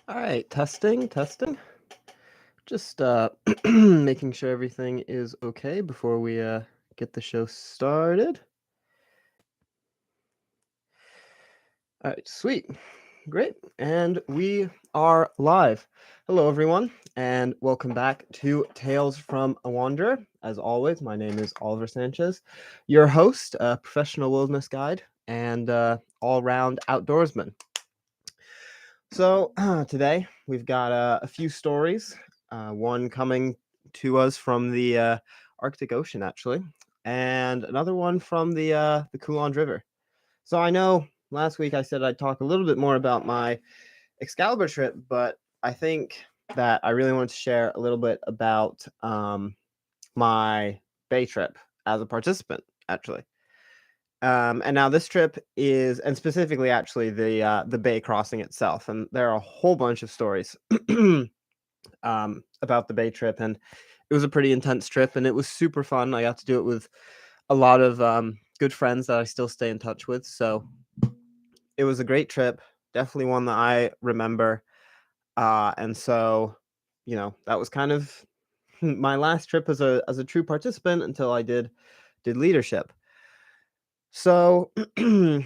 All right, testing. Just making sure everything is okay before we get the show started. All right, sweet. Great. And we are live. Hello everyone, and welcome back to Tales from a Wanderer. As always, my name is Oliver Sanchez, your host, a professional wilderness guide and all-round outdoorsman. So today we've got a few stories. One coming to us from the Arctic Ocean, actually, and another one from the Coulon River. So I know last week I said I'd talk a little bit more about my Excalibur trip, but I think that I really wanted to share a little bit about my Bay trip as a participant, actually. And now this trip is, and specifically actually the Bay crossing itself, and there are a whole bunch of stories about the Bay trip, and it was a pretty intense trip, and it was super fun. I got to do it with a lot of good friends that I still stay in touch with, so it was a great trip, definitely one that I remember. And so, that was kind of my last trip as a true participant until I did leadership. So the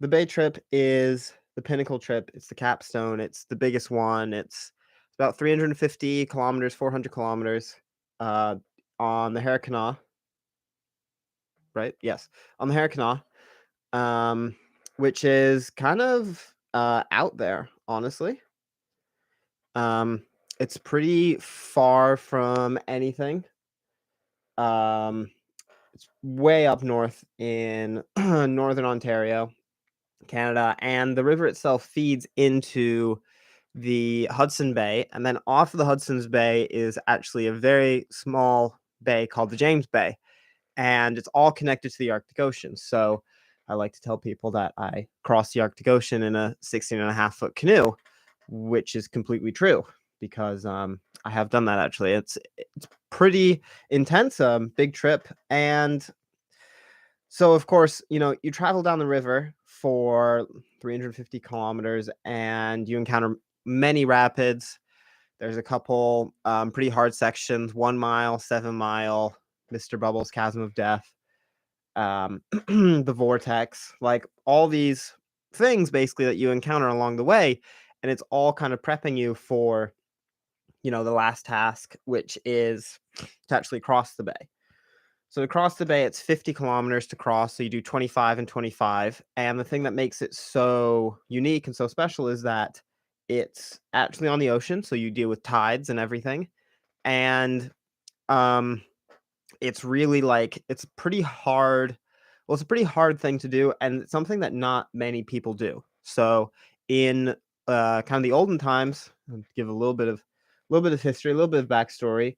Bay trip is the pinnacle trip. It's the capstone. It's the biggest one. It's about 350 kilometers, 400 kilometers uh, on the Harricana, right? Yes, on the Harricana, which is kind of out there, honestly. Um, it's pretty far from anything. Um, it's way up north in northern Ontario, Canada, and the river itself feeds into the Hudson Bay, and then off of the Hudson's Bay is actually a very small bay called the James Bay, and it's all connected to the Arctic Ocean. So I like to tell people that I crossed the Arctic Ocean in a 16.5-foot canoe, which is completely true because I have done that actually. It's pretty intense, big trip, and so of course, you travel down the river for 350 kilometers and you encounter many rapids. There's a couple pretty hard sections, 1 mile, 7 mile, Mr. Bubbles, Chasm of Death, the Vortex, like all these things basically that you encounter along the way. And it's all kind of prepping you for, the last task, which is to actually cross the bay. So to cross the bay, it's 50 kilometers to cross. So you do 25 and 25. And the thing that makes it so unique and so special is that it's actually on the ocean. So you deal with tides and everything. And um, it's really like, it's pretty hard. Well, it's a pretty hard thing to do. And it's something that not many people do. So in kind of the olden times, I'll give a little bit of history, a little bit of backstory.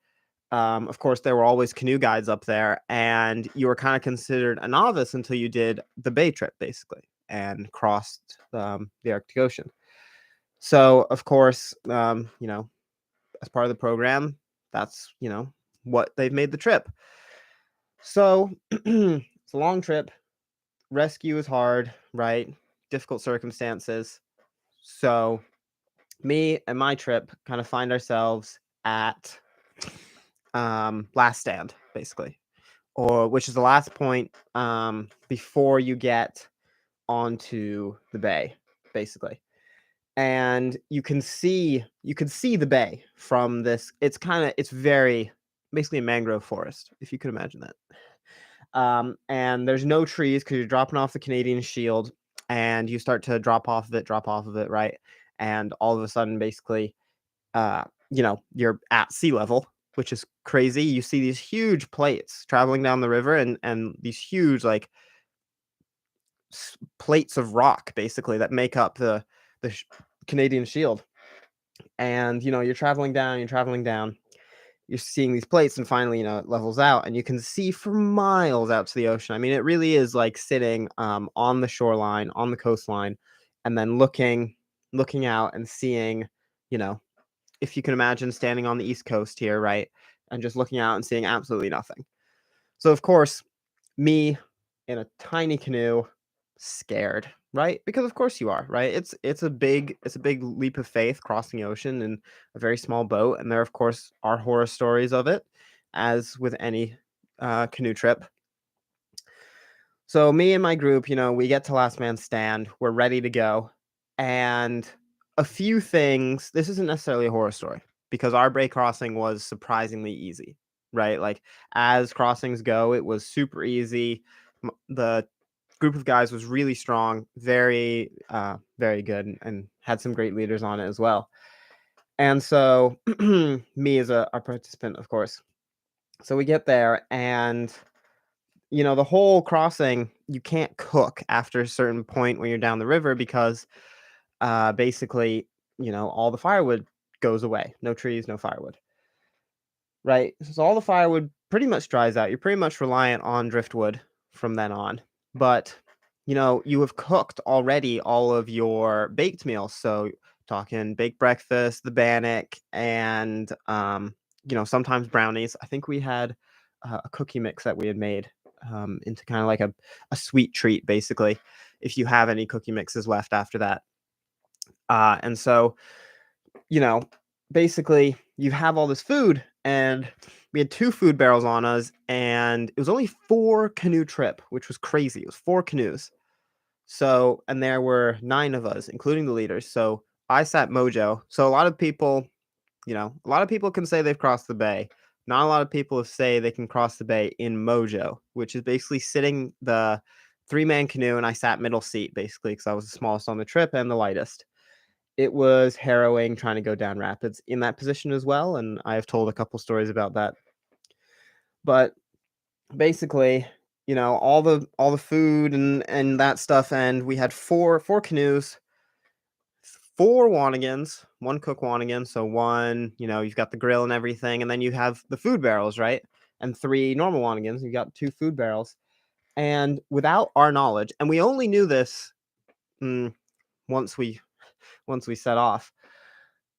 Of course, there were always canoe guides up there, and you were kind of considered a novice until you did the Bay trip, basically, and crossed the Arctic Ocean. So, of course, as part of the program, that's what they've made the trip. So it's a long trip. Rescue is hard, right? Difficult circumstances. So me and my trip kind of find ourselves at last stand, basically, or which is the last point before you get onto the bay, basically. And you can see the bay from this. It's very basically a mangrove forest, if you could imagine that. And there's no trees because you're dropping off the Canadian Shield, and you start to drop off of it, right? And all of a sudden, basically, you're at sea level, which is crazy. You see these huge plates traveling down the river, and these huge like plates of rock, basically, that make up the Canadian Shield. And you're traveling down, you're seeing these plates, and finally, it levels out, and you can see for miles out to the ocean. I mean, it really is like sitting on the shoreline, on the coastline, and then looking out and seeing, you know, if you can imagine standing on the East Coast here, right? And just looking out and seeing absolutely nothing. So, of course, me in a tiny canoe, scared. right? Because of course you are, right? It's a big leap of faith crossing the ocean in a very small boat, and there of course are horror stories of it, as with any canoe trip. So me and my group, we get to last man stand, we're ready to go, and a few things. This isn't necessarily a horror story because our break crossing was surprisingly easy, right? Like as crossings go, it was super easy. The group of guys was really strong, very, very good, and had some great leaders on it as well. And so, me as a participant, of course. So we get there, and the whole crossing, you can't cook after a certain point when you're down the river because, basically, all the firewood goes away. No trees, no firewood. Right? So all the firewood pretty much dries out. You're pretty much reliant on driftwood from then on. But, you have cooked already all of your baked meals. So talking baked breakfast, the bannock, and sometimes brownies. I think we had a cookie mix that we had made into kind of like a sweet treat, basically, if you have any cookie mixes left after that. And so you know, basically you have all this food, and we had 2 food barrels on us, and it was only 4 canoe trip, which was crazy. It was 4 canoes. So, and there were 9 of us, including the leaders. So I sat Mojo. So a lot of people can say they've crossed the bay. Not a lot of people say they can cross the bay in Mojo, which is basically sitting the 3-man canoe, and I sat middle seat basically because I was the smallest on the trip and the lightest. It was harrowing trying to go down rapids in that position as well, and I have told a couple stories about that. But basically, all the food and that stuff, and we had four canoes, 4 Wanigans, 1 cook Wanigan, so 1, you've got the grill and everything, and then you have the food barrels, right? And 3 normal Wanigans, you got 2 food barrels. And without our knowledge, and we only knew this, once we set off.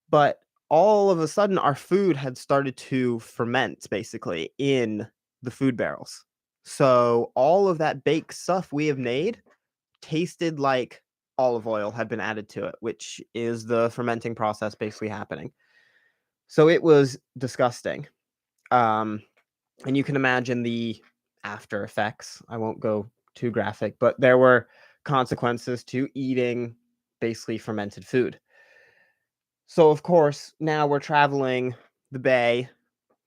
But all of a sudden, our food had started to ferment basically in the food barrels. So all of that baked stuff we have made tasted like olive oil had been added to it, which is the fermenting process basically happening. So it was disgusting. Um, and you can imagine the after effects. I won't go too graphic, but there were consequences to eating basically fermented food. So, of course, now we're traveling the bay,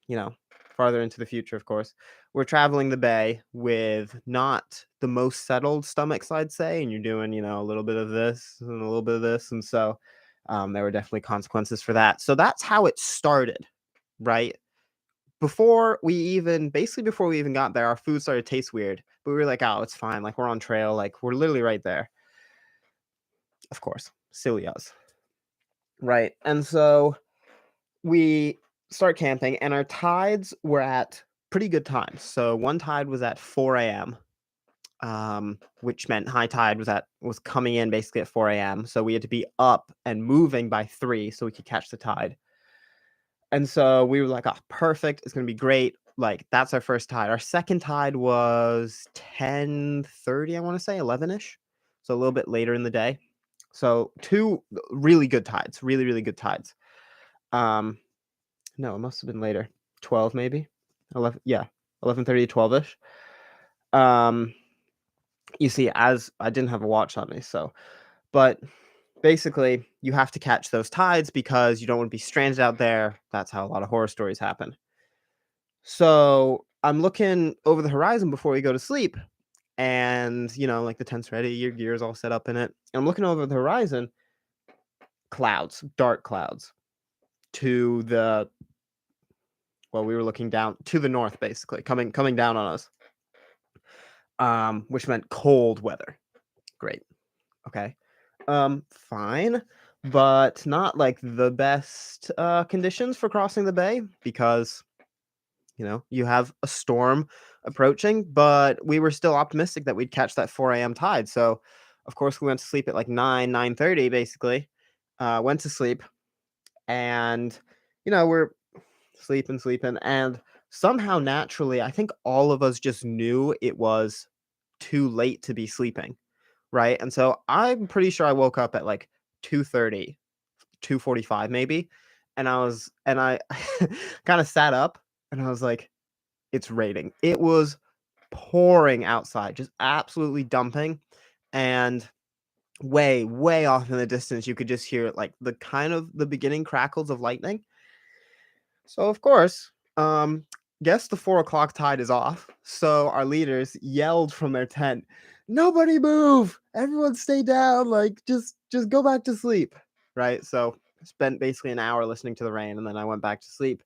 you know, farther into the future, of course. We're traveling the bay with not the most settled stomachs, I'd say, and you're doing, a little bit of this and a little bit of this, and so there were definitely consequences for that. So that's how it started, right? Before we even got there, our food started to taste weird, but we were like, oh, it's fine. Like we're on trail, like we're literally right there. Of course, silly us, right? And so we start camping, and our tides were at pretty good times. So one tide was at 4 a.m., which meant high tide was coming in basically at 4 a.m. So we had to be up and moving by 3 so we could catch the tide. And so we were like, oh, perfect. It's gonna be great. Like that's our first tide. Our second tide was 10:30, I want to say, 11ish. So a little bit later in the day. So 2 really good tides, really, really good tides. Um, No, it must have been later. 12 maybe? 11, yeah, 11:30, 12ish. Um, you see, as I didn't have a watch on me, but basically, you have to catch those tides because you don't want to be stranded out there. That's how a lot of horror stories happen. So, I'm looking over the horizon before we go to sleep, and, like, the tent's ready, your gear's all set up in it. And I'm looking over the horizon, clouds, dark clouds to the we were looking down to the north, basically, coming down on us, which meant cold weather. Great. Okay. Fine, but not like the best conditions for crossing the bay because you have a storm approaching, but we were still optimistic that we'd catch that 4 a.m. tide. So, of course, we went to sleep at like 9:30, basically. Went to sleep, and we're sleeping, and somehow naturally, I think all of us just knew it was too late to be sleeping, right? And so I'm pretty sure I woke up at like 2:30, 2:45 maybe, and I kind of sat up and I was like, it's raining. It was pouring outside, just absolutely dumping, and way, way off in the distance, you could just hear like the kind of the beginning crackles of lightning. So of course, guess the 4 o'clock tide is off. So our leaders yelled from their tent, "Nobody move! Everyone stay down! Like just go back to sleep." Right. So I spent basically an hour listening to the rain, and then I went back to sleep.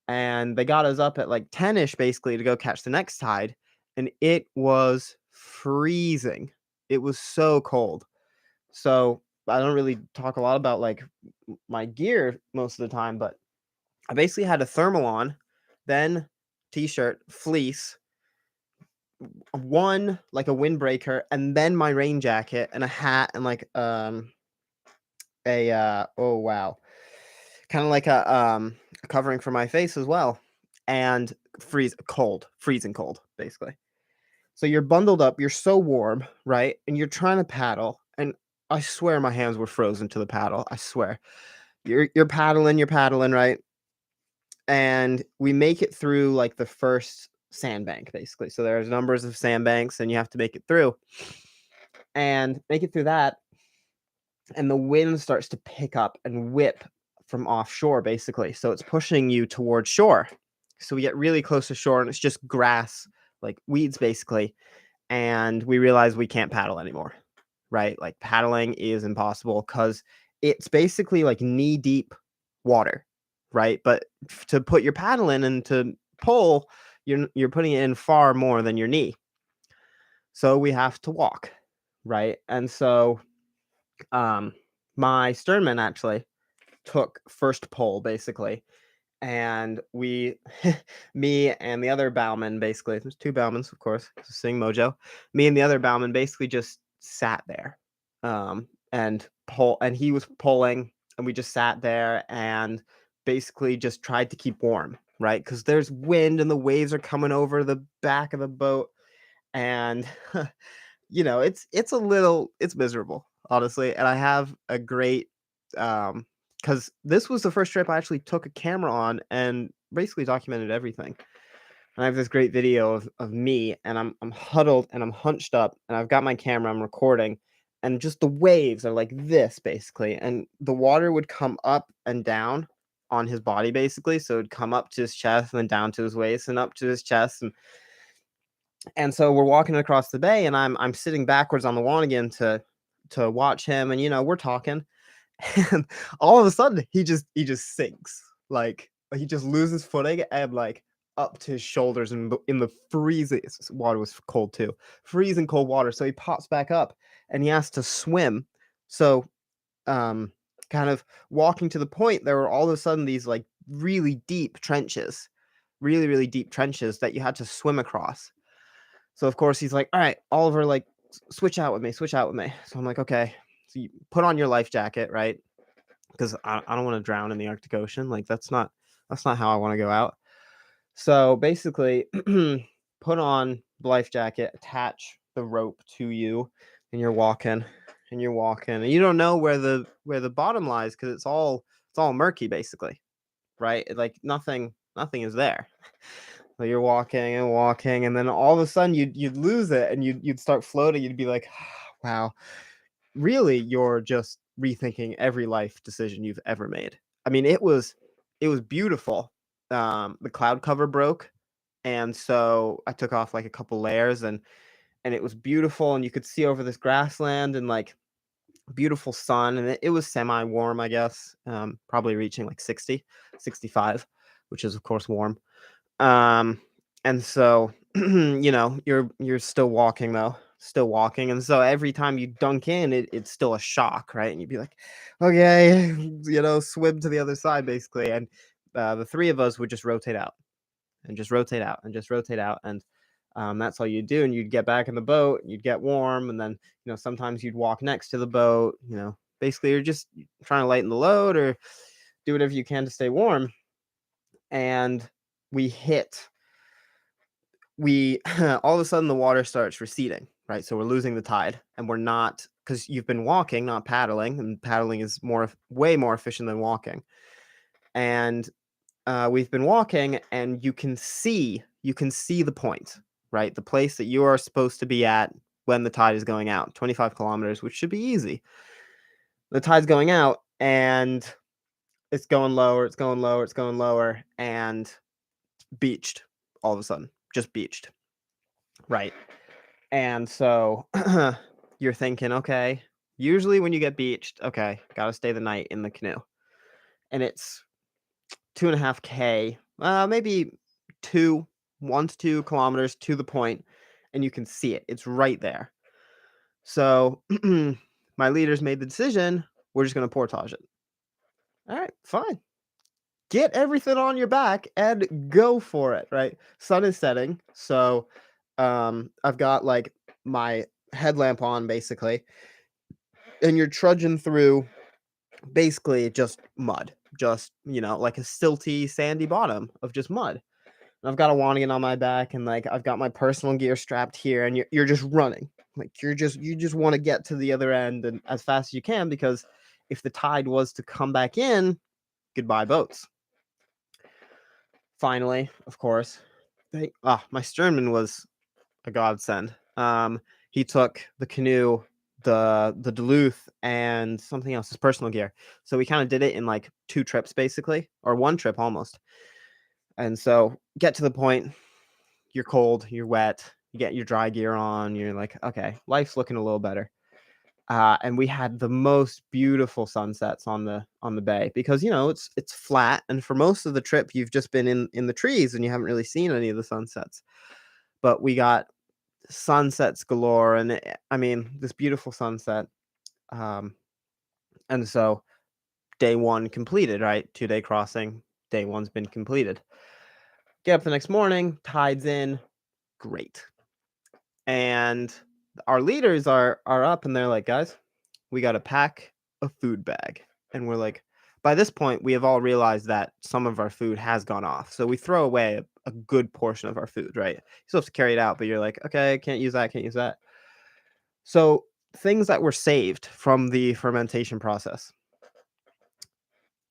And they got us up at like 10ish basically to go catch the next tide, and it was freezing. It was so cold. So I don't really talk a lot about like my gear most of the time, but I basically had a thermal on, then t-shirt, fleece, one like a windbreaker, and then my rain jacket and a hat and like oh wow, kind of like a covering for my face as well, and freezing cold basically. So you're bundled up, you're so warm, right? And you're trying to paddle, and I swear my hands were frozen to the paddle. I swear. You're paddling, right? And we make it through like the first sandbank basically. So there's numbers of sandbanks and you have to make it through. And make it through that, and the wind starts to pick up and whip from offshore basically. So it's pushing you towards shore. So we get really close to shore and it's just grass, like weeds basically, and we realize we can't paddle anymore, right? Like paddling is impossible because it's basically like knee deep water, right? But to put your paddle in and to pull, you're putting it in far more than your knee. So we have to walk, right? And so um my sternman actually took first pull basically, and we me and the other bowman basically, there's two bowmans of course, sing mojo, me and the other bowman basically just sat there, and he was pulling, and we just sat there and basically just tried to keep warm, right? Because there's wind and the waves are coming over the back of the boat, and it's miserable honestly. And I have a great, because this was the first trip I actually took a camera on and basically documented everything. And I have this great video of me, and I'm huddled and I'm hunched up and I've got my camera, I'm recording, and just the waves are like this basically, and the water would come up and down on his body basically. So it'd come up to his chest and then down to his waist and up to his chest, and so we're walking across the bay, and I'm sitting backwards on the Wanigan to watch him, and we're talking, and all of a sudden he just sinks, like he just loses footing, and like up to his shoulders in the freezing water was cold too, freezing cold water. So he pops back up and he has to swim. So um kind of walking to the point, there were all of a sudden these like really deep trenches, really really deep trenches that you had to swim across. So of course he's like, "All right, Oliver, like switch out with me, switch out with me." So I'm like, "Okay." So you put on your life jacket, right? Because I don't want to drown in the Arctic Ocean. Like that's not how I want to go out. So basically, put on the life jacket, attach the rope to you, and you're walking, and you're walking, and you don't know where the bottom lies because it's all murky basically, right? Like nothing is there. So you're walking and walking, and then all of a sudden you'd lose it, and you'd start floating. You'd be like, "Wow, really?" You're just rethinking every life decision you've ever made. I mean, it was beautiful. The cloud cover broke, and so I took off like a couple layers, and it was beautiful, and you could see over this grassland and like beautiful sun, and it was semi warm, I guess, probably reaching like 60, 65, which is of course warm. Um, and so, you're still walking though, still walking. And so every time you dunk in, it's still a shock, right? And you'd be like, okay, swim to the other side basically. And the three of us would just rotate out and just rotate out and just rotate out. And that's all you do. And you'd get back in the boat, you'd get warm. And then, sometimes you'd walk next to the boat, basically you're just trying to lighten the load or do whatever you can to stay warm. And we hit we all of a sudden the water starts receding, right? So we're losing the tide, and we're not, because you've been walking, not paddling, and paddling is way more efficient than walking. And we've been walking, and you can see the point, right? The place that you are supposed to be at when the tide is going out, 25 kilometers, which should be easy. The tide's going out, and it's going lower, it's going lower, it's going lower, and beached all of a sudden, just beached, right? And so you're thinking, okay, usually when you get beached, okay, got to stay the night in the canoe. And it's 2.5K, maybe 1 to 2 kilometers to the point, and you can see it. It's right there. So my leaders made the decision, we're just going to portage it. All right, fine. Get everything on your back and go for it, right? Sun is setting. So I've got like my headlamp on basically, and you're trudging through basically just mud, just, like a silty, sandy bottom of just mud. And I've got a Wanigan on my back, and like I've got my personal gear strapped here, and you're just running. Like you just want to get to the other end and as fast as you can, because if the tide was to come back in, goodbye boats. Finally, of course, my sternman was a godsend. He took the canoe, the Duluth, and something else, his personal gear. So we kind of did it in like 2 trips basically, or 1 trip almost. And so get to the point, you're cold, you're wet, you get your dry gear on, you're like, okay, life's looking a little better. And we had the most beautiful sunsets on the bay, because it's flat, and for most of the trip you've just been in the trees and you haven't really seen any of the sunsets. But we got sunsets galore, and I mean, this beautiful sunset. And so day 1 completed, right? 2-day crossing, day 1's been completed. Get up the next morning, tide's in, great. And our leaders are up, and they're like, guys, we got to pack a food bag. And we're like, by this point, we have all realized that some of our food has gone off. So we throw away a good portion of our food, right? You still have to carry it out, but you're like, okay, can't use that, can't use that. So things that were saved from the fermentation process: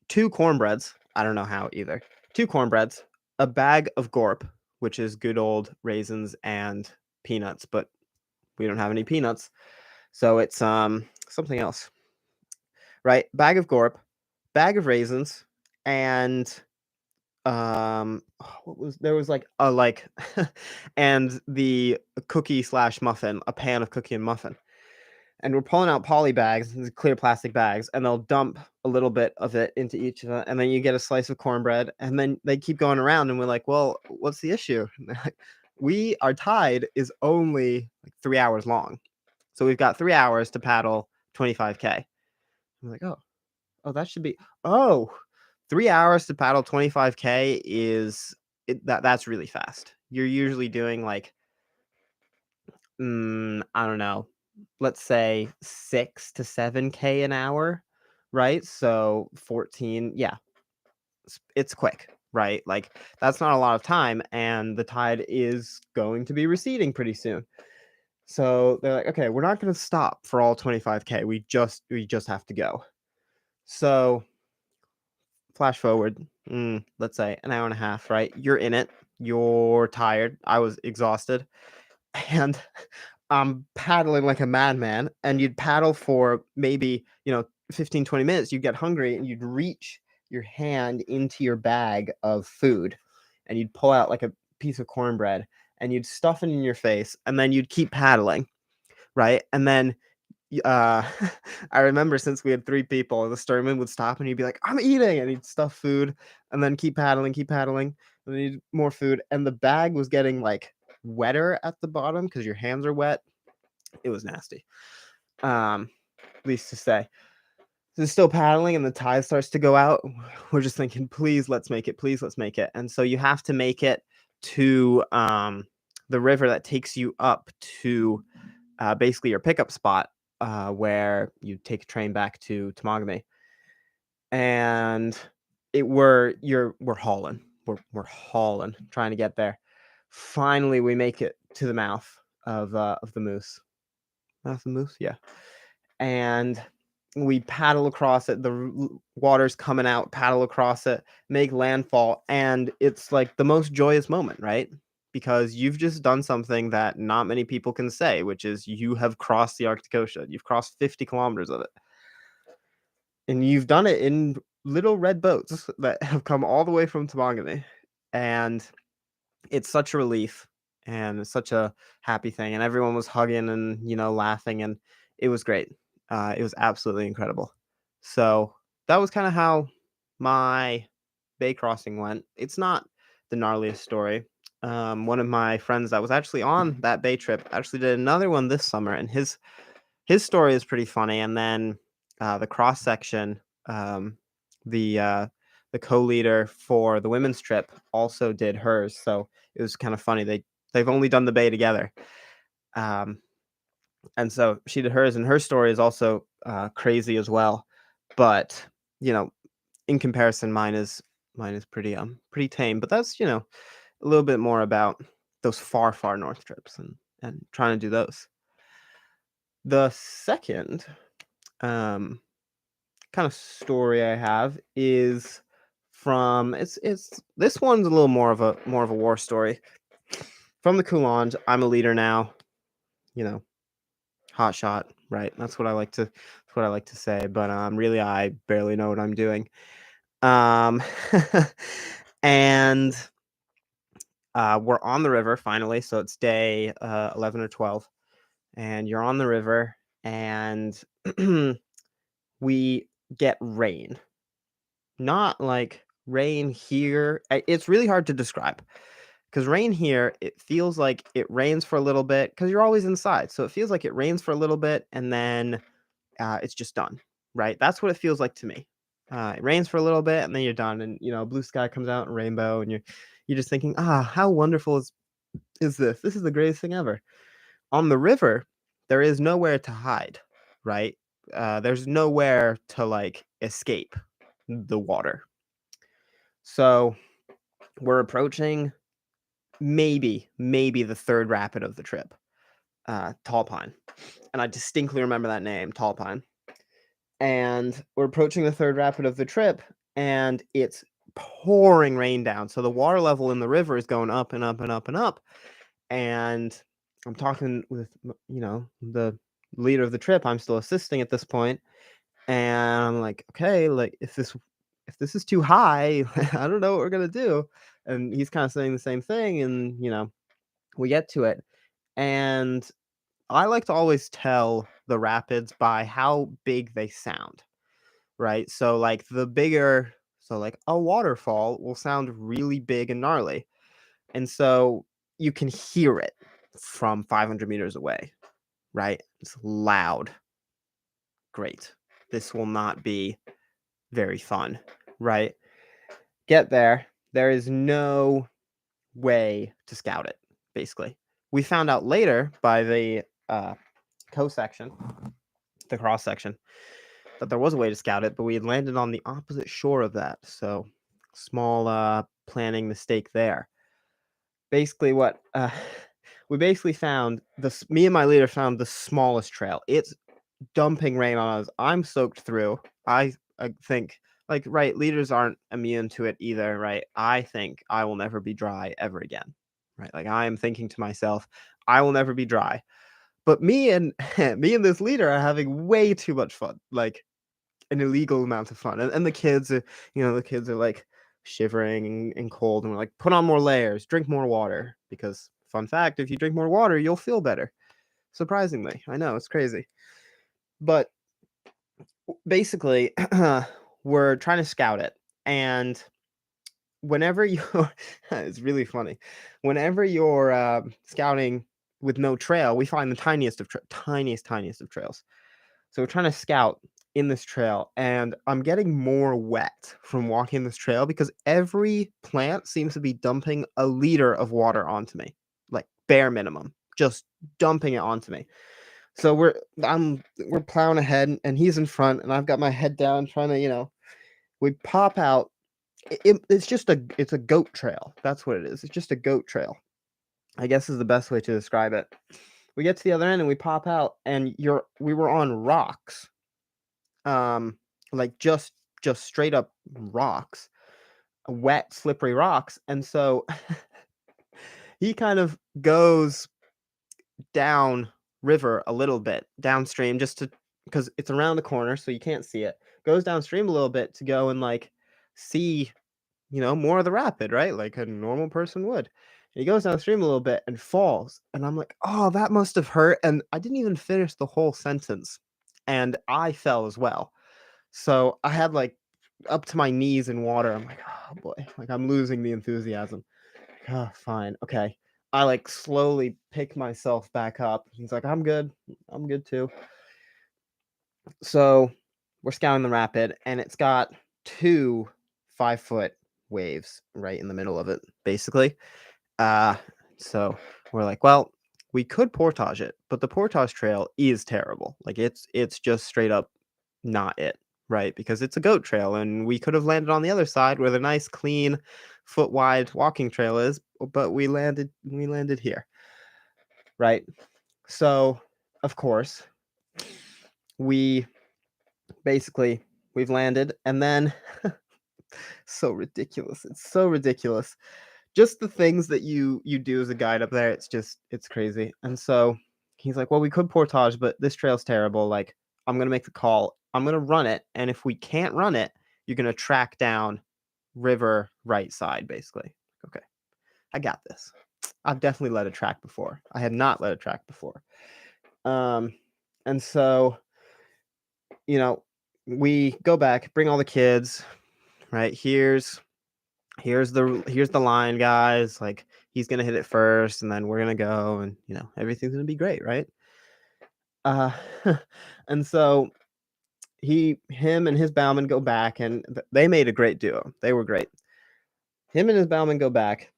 2 cornbreads. I don't know how either. 2 cornbreads, a bag of gorp, which is good old raisins and peanuts, but we don't have any peanuts. So it's something else, right? Bag of gorp, bag of raisins, and there was like and the cookie / muffin, a pan of cookie and muffin. And we're pulling out poly bags, these clear plastic bags, and they'll dump a little bit of it into each of them, and then you get a slice of cornbread, and then they keep going around, and we're like, well, what's the issue? Our tide is only like 3 hours long, so we've got 3 hours to paddle 25K. I'm like, that should be 3 hours to paddle 25K that's really fast. You're usually doing like, I don't know, let's say 6 to 7K an hour, right? So 14, yeah, it's quick, right? Like that's not a lot of time, and the tide is going to be receding pretty soon. So they're like, okay, we're not going to stop for all 25K. We just have to go. So flash forward, let's say an hour and a half, right? You're in it. You're tired. I was exhausted. And I'm paddling like a madman. And you'd paddle for maybe, 15, 20 minutes. You'd get hungry, and you'd reach your hand into your bag of food, and you'd pull out like a piece of cornbread, and you'd stuff it in your face, and then you'd keep paddling, right? And then I remember, since we had 3 people, the sternman would stop, and he'd be like, I'm eating, and he'd stuff food, and then keep paddling, and then he'd more food, and the bag was getting like wetter at the bottom because your hands are wet. It was nasty. Least to say. So still paddling, and the tide starts to go out. We're just thinking, please let's make it, please let's make it. And so you have to make it to the river that takes you up to basically your pickup spot, where you take a train back to Temagami. And we're hauling. We're hauling, trying to get there. Finally, we make it to the mouth. of the moose. Mouth of the moose, yeah. And we paddle across it. The water's coming out, paddle across it, make landfall, and it's like the most joyous moment, right? Because you've just done something that not many people can say, which is you have crossed the Arctic Ocean. You've crossed 50 kilometers of it. And you've done it in little red boats that have come all the way from Toboggan. And it's such a relief and it's such a happy thing. And everyone was hugging and, laughing. And it was great. It was absolutely incredible. So that was kind of how my bay crossing went. It's not the gnarliest story. One of my friends that was actually on that bay trip actually did another one this summer, and his story is pretty funny. And then the cross section, the uh, the co-leader for the women's trip also did hers. So it was kind of funny. They've only done the bay together, and so she did hers, and her story is also crazy as well. But in comparison, mine is pretty tame. But that's a little bit more about those far north trips and trying to do those. The second kind of story I have is from it's this one's a little more of a war story. From the Coulonge, I'm a leader now, hot shot, right? That's what I like to say, but really I barely know what I'm doing. Um and we're on the river finally, so it's day 11 or 12, and you're on the river, and we get rain. Not like rain here. It's really hard to describe because rain here, it feels like it rains for a little bit because you're always inside. So it feels like it rains for a little bit and then it's just done, right? That's what it feels like to me. It rains for a little bit and then you're done, and blue sky comes out and rainbow, and you're just thinking, how wonderful is this? This is the greatest thing ever. On the river, there is nowhere to hide, right? There's nowhere to like escape the water. So we're approaching maybe the third rapid of the trip, Tall Pine. And I distinctly remember that name, Tall Pine. And we're approaching the third rapid of the trip, and it's pouring rain down. So the water level in the river is going up and up and up and up. And I'm talking with, the leader of the trip. I'm still assisting at this point. And I'm like, okay, like if this is too high, I don't know what we're gonna do. And he's kind of saying the same thing, and we get to it. And I like to always tell the rapids by how big they sound, right? So like like a waterfall will sound really big and gnarly. And so you can hear it from 500 meters away, right? It's loud. Great. This will not be very fun, right? Get there. There is no way to scout it, basically. We found out later by the co-section, the cross section, that there was a way to scout it, but we had landed on the opposite shore of that. So small planning mistake there. Basically, what we basically found, me and my leader found the smallest trail. It's dumping rain on us. I'm soaked through. I think, like, right, leaders aren't immune to it either, right? I think I will never be dry ever again, right? Like I am thinking to myself, I will never be dry. But me and me and this leader are having way too much fun, like an illegal amount of fun. And the kids are, the kids are like shivering and cold, and we're like, put on more layers, drink more water, because fun fact, if you drink more water, you'll feel better. Surprisingly, I know it's crazy. But basically, we're trying to scout it, and whenever you're it's really funny. Whenever you're scouting with no trail, we find the tiniest of tiniest of trails. So we're trying to scout in this trail, and I'm getting more wet from walking this trail because every plant seems to be dumping a liter of water onto me, like bare minimum, just dumping it onto me. So we're plowing ahead, and he's in front, and I've got my head down trying to, we pop out. It's a goat trail. That's what it is. It's just a goat trail, I guess, is the best way to describe it. We get to the other end and we pop out, and we were on rocks, like just straight up rocks, wet, slippery rocks. And so he kind of goes down river a little bit downstream just to because it's around the corner, so you can't see it. Goes downstream a little bit to go and like see, more of the rapid, right? Like a normal person would. And he goes downstream a little bit and falls. And I'm like, oh, that must have hurt. And I didn't even finish the whole sentence. And I fell as well. So I had like up to my knees in water. I'm like, oh boy, like I'm losing the enthusiasm. Oh, fine. Okay. I like slowly pick myself back up. He's like, I'm good. I'm good too. So we're scouting the rapid, and it's got 2 5-foot waves right in the middle of it, basically. Uh, so we're like, well, we could portage it, but the portage trail is terrible. Like it's just straight up not it, right? Because it's a goat trail, and we could have landed on the other side where the nice, clean, foot wide walking trail is, but we landed here, right? So, of course, we basically we've landed, and then so ridiculous. It's so ridiculous. Just the things that you do as a guide up there, it's crazy. And so he's like, well, we could portage, but this trail's terrible. Like, I'm gonna make the call. I'm gonna run it, and if we can't run it, you're gonna track down river right side, basically. Okay, I got this. I've definitely led a track before. I had not led a track before. And so, we go back, bring all the kids, right? Here's the line, guys. Like, he's gonna hit it first, and then we're gonna go, and everything's gonna be great, right? Uh, and so him and his bowman go back, and they made a great duo. They were great. Him and his bowman go back,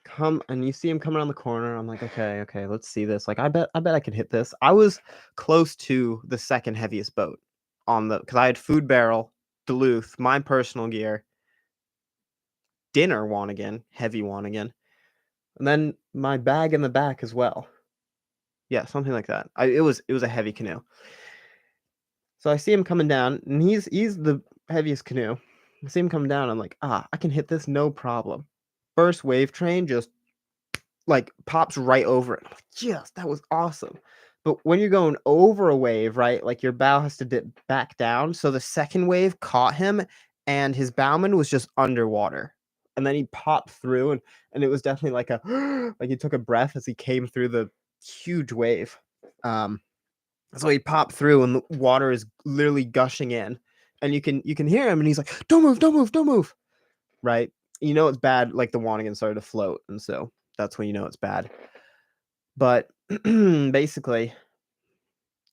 come, and you see him coming around the corner. I'm like, okay, let's see this. Like, I bet I can hit this. I was close to the second heaviest boat because I had food barrel, Duluth, my personal gear, dinner Wanigan, heavy Wanigan, and then my bag in the back as well. Yeah, something like that. It was a heavy canoe. So I see him coming down, and he's the heaviest canoe. I see him coming down. I'm like, I can hit this, no problem. First wave train just like pops right over it. I'm like, yes, that was awesome. But when you're going over a wave, right, like your bow has to dip back down. So the second wave caught him, and his bowman was just underwater. And then he popped through, and it was definitely like like he took a breath as he came through the huge wave. So he popped through, and the water is literally gushing in, and you can hear him, and he's like, don't move, right? It's bad. Like the Wanigan started to float, and so that's when it's bad. But basically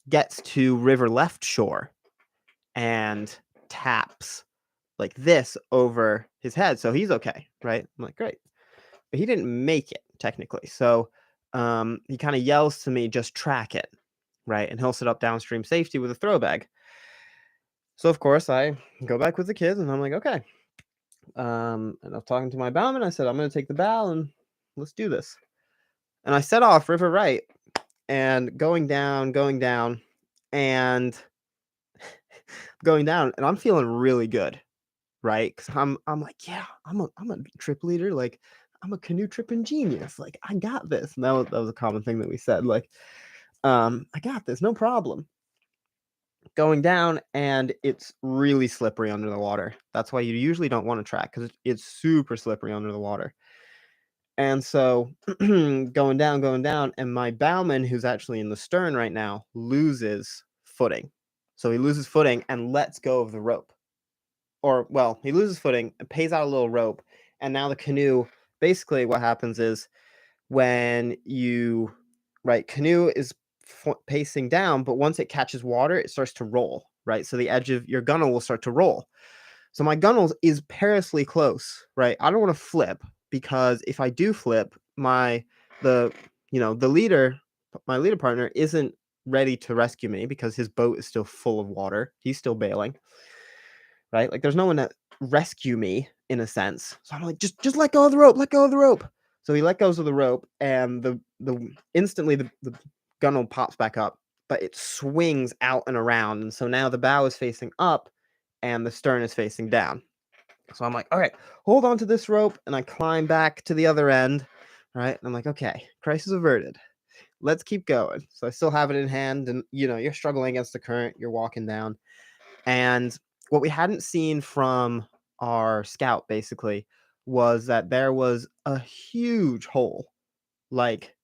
gets to river left shore and taps like this over his head, so he's okay, right? I'm like, great. But he didn't make it technically, so he kind of yells to me, just track it, right? And he'll set up downstream safety with a throw bag. So of course I go back with the kids, and I'm like, okay. And I was talking to my bowman. I said, I'm going to take the bow, and let's do this. And I set off river right, and going down, and going down, and I'm feeling really good, right? Because I'm like, yeah, I'm a trip leader. Like, I'm a canoe tripping genius. Like, I got this. And that was a common thing that we said. Like, I got this, no problem. Going down, and it's really slippery under the water. That's why you usually don't want to track, because it's super slippery under the water. And so going down, and my bowman, who's actually in the stern right now, loses footing. So he loses footing and lets go of the rope. Or, well, he loses footing and pays out a little rope. And now the canoe, basically what happens is when canoe is pacing down, but once it catches water, it starts to roll, right? So the edge of your gunnel will start to roll. So my gunnel is perilously close, right? I don't want to flip, because if I do flip, my leader partner isn't ready to rescue me because his boat is still full of water. He's still bailing, right? Like, there's no one to rescue me in a sense. So I'm like, just let go of the rope, let go of the rope. So he let goes of the rope, and the instantly the gunnel pops back up, but it swings out and around. And so now the bow is facing up and the stern is facing down. So I'm like, all right, hold on to this rope. And I climb back to the other end. Right. And I'm like, okay, crisis averted. Let's keep going. So I still have it in hand. And, you're struggling against the current. You're walking down. And what we hadn't seen from our scout basically was that there was a huge hole. Like,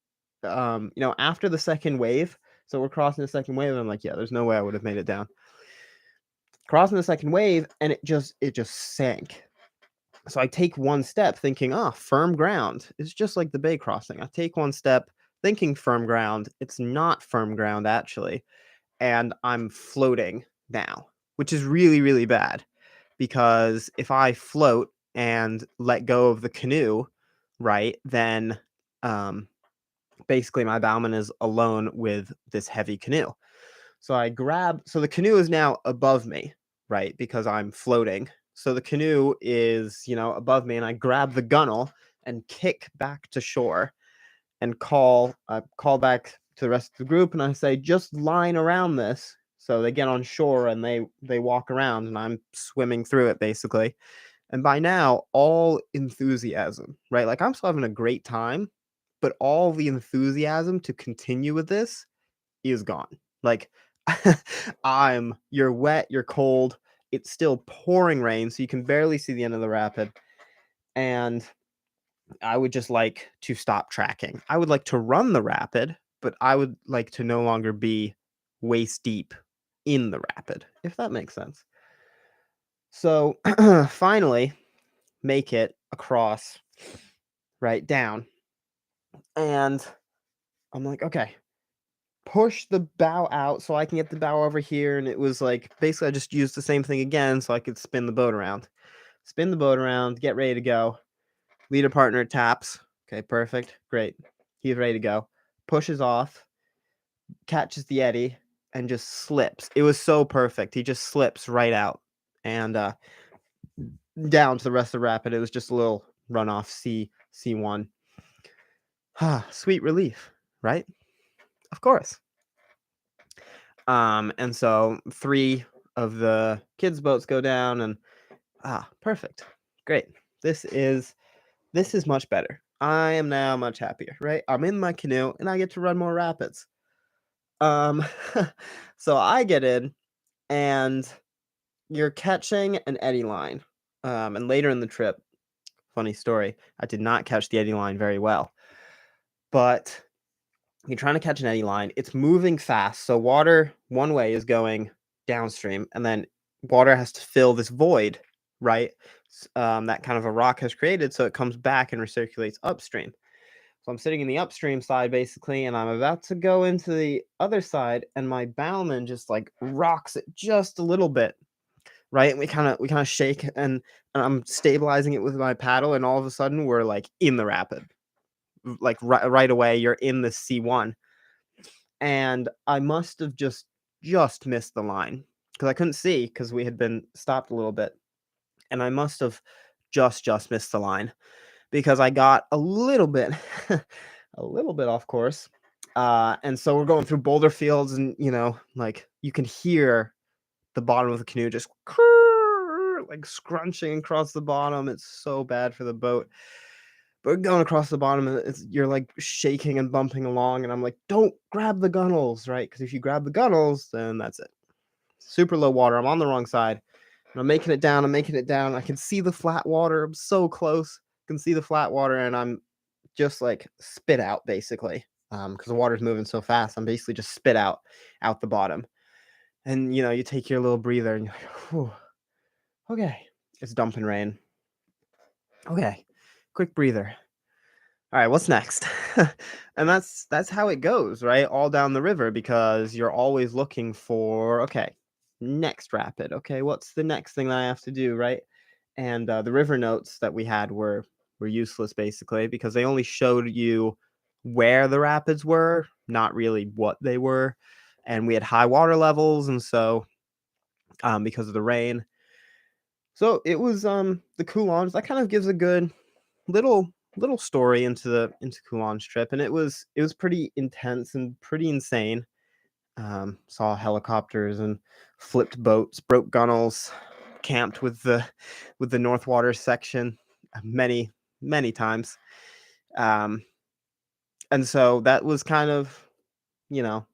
after the second wave. So we're crossing the second wave. And I'm like, yeah, there's no way I would have made it down. Crossing the second wave, and it just sank. So I take one step thinking, firm ground. It's just like the bay crossing. I take one step thinking firm ground. It's not firm ground, actually. And I'm floating now, which is really, really bad. Because if I float and let go of the canoe, right, then basically my bowman is alone with this heavy canoe. So the canoe is now above me, right? Because I'm floating. So the canoe is, above me, and I grab the gunnel and kick back to shore and call back to the rest of the group, and I say, just line around this. So they get on shore and they walk around, and I'm swimming through it basically. And by now, all enthusiasm, right? Like I'm still having a great time, but all the enthusiasm to continue with this is gone. Like you're wet, you're cold, it's still pouring rain, so you can barely see the end of the rapid. And I would just like to stop tracking. I would like to run the rapid, but I would like to no longer be waist deep in the rapid, if that makes sense. So finally make it across, right down. And I'm like, okay, push the bow out so I can get the bow over here. And it was like, basically, I just used the same thing again so I could spin the boat around. Spin the boat around, get ready to go. Leader partner taps. Okay, perfect. Great. He's ready to go. Pushes off, catches the eddy, and just slips. It was so perfect. He just slips right out and down to the rest of the rapid. It was just a little runoff C1. Sweet relief, right? Of course. And so 3 of the kids' boats go down, and perfect. Great. This is much better. I am now much happier, right? I'm in my canoe and I get to run more rapids. So I get in, and you're catching an eddy line. And later in the trip, funny story, I did not catch the eddy line very well. But you're trying to catch an eddy line. It's moving fast. So water one way is going downstream, and then water has to fill this void, right? That kind of a rock has created, so it comes back and recirculates upstream. So I'm sitting in the upstream side basically, and I'm about to go into the other side, and my bowman just like rocks it just a little bit, right? And we kind of shake, and I'm stabilizing it with my paddle, and all of a sudden we're like in the rapid, like right away you're in the C1, and I must have just missed the line because I couldn't see because we had been stopped a little bit, and I must have just missed the line because I got a little bit a little bit off course. And so we're going through boulder fields, and like you can hear the bottom of the canoe just like scrunching across the bottom. It's so bad for the boat. But going across the bottom, and you're like shaking and bumping along, and I'm like, don't grab the gunnels, right? Because if you grab the gunnels, then that's it. Super low water. I'm on the wrong side. And I'm making it down. I can see the flat water. I'm so close. I can see the flat water, and I'm just like spit out basically. Because the water's moving so fast, I'm basically just spit out the bottom. And you take your little breather, and you're like, whew, okay, it's dumping rain. Okay, quick breather. All right, what's next? And that's how it goes, right? All down the river, because you're always looking for, okay, next rapid. Okay, what's the next thing that I have to do, right? And the river notes that we had were useless basically because they only showed you where the rapids were, not really what they were. And we had high water levels, and so because of the rain. So it was the coolants. That kind of gives a good little little story into Coulonge trip, and it was pretty intense and pretty insane. Saw helicopters and flipped boats, broke gunnels, camped with the North Water section many many times. Um, and so that was kind of, you know,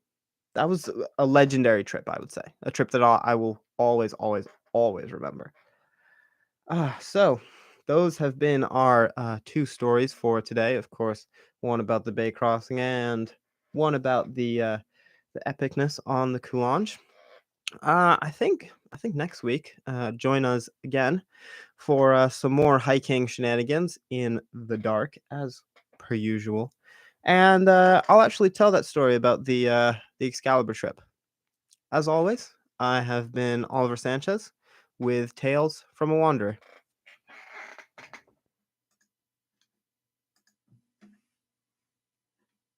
that was a legendary trip, I would say, a trip that I will always always always remember. So those have been our two stories for today. Of course, one about the Bay Crossing and one about the epicness on the Coulonge. I think next week, join us again for some more hiking shenanigans in the dark, as per usual. And I'll actually tell that story about the Excalibur trip. As always, I have been Oliver Sanchez with Tales from a Wanderer.